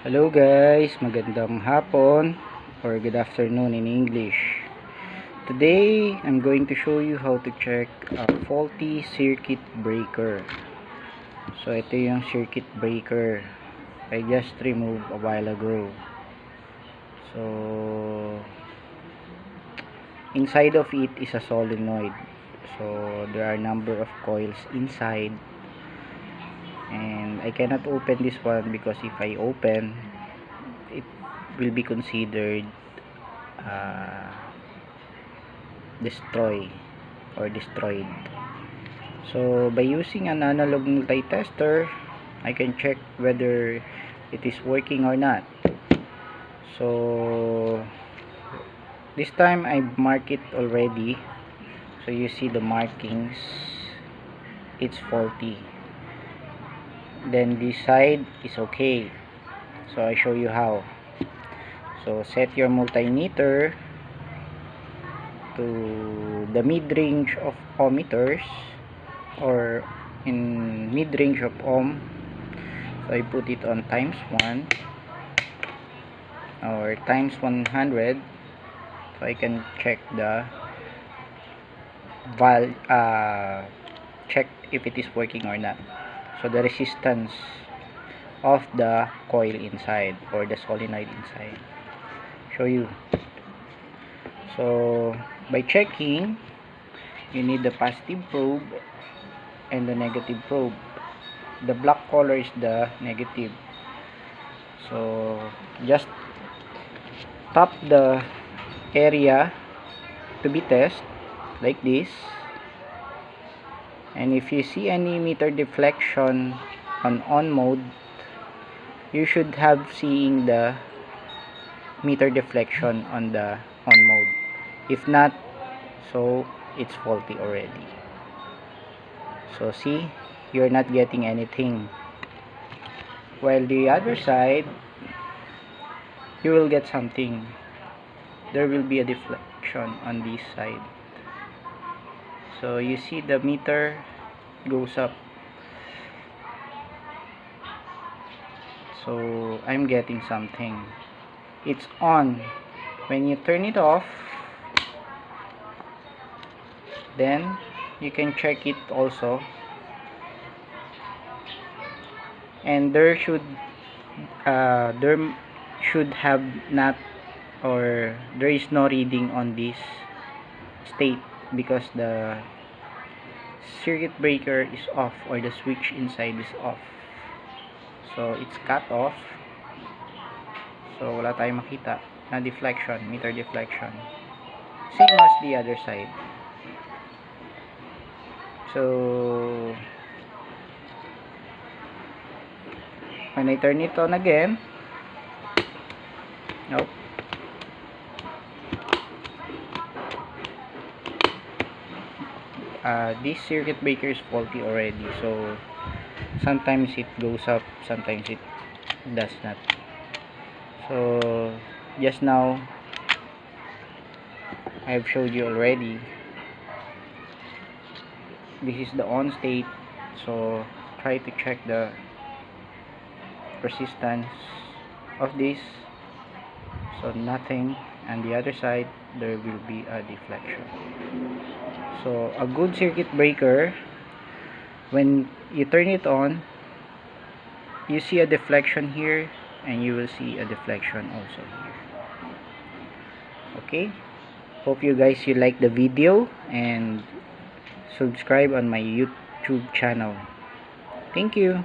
Hello guys, magandang hapon or good afternoon in English. Today, I'm going to show you how to check a faulty circuit breaker. So ito yung circuit breaker I just removed a while ago. So inside of it is a solenoid. So there are number of coils inside. And I cannot open this one because if I open, it will be considered destroyed. So by using an analog multi-tester, I can check whether it is working or not. So this time I've marked it already, so you see the markings, it's faulty. Then this side is okay, so I show you how. So set your multimeter to the mid-range of ohmmeters, or in mid-range of ohm. So I put it on times 1 or times 100, so I can check the check if it is working or not. So the resistance of the coil inside or the solenoid inside, show you. So by checking, you need the positive probe and the negative probe. The black color is the negative. So just tap the area to be tested like this, and if you see any meter deflection on mode, you should have seeing the meter deflection on the on mode. If not, so it's faulty already. So see, you're not getting anything, while the other side you will get something. There will be a deflection on this side. So you see the meter goes up. So I'm getting something. It's on. When you turn it off, then you can check it also. And there should have not, or there is no reading on this state, because the circuit breaker is off, or the switch inside is off. So it's cut off. So wala tayong makita na deflection, meter deflection. Same as the other side. So when I turn it on again, nope. This circuit breaker is faulty already, so sometimes it goes up, sometimes it does not. So just now I've showed you already, this is the on state. So try to check the resistance of this. So nothing, and the other side there will be a deflection. So a good circuit breaker, when you turn it on, you see a deflection here, and you will see a deflection also here. Okay, hope you like the video, and subscribe on my YouTube channel. Thank you.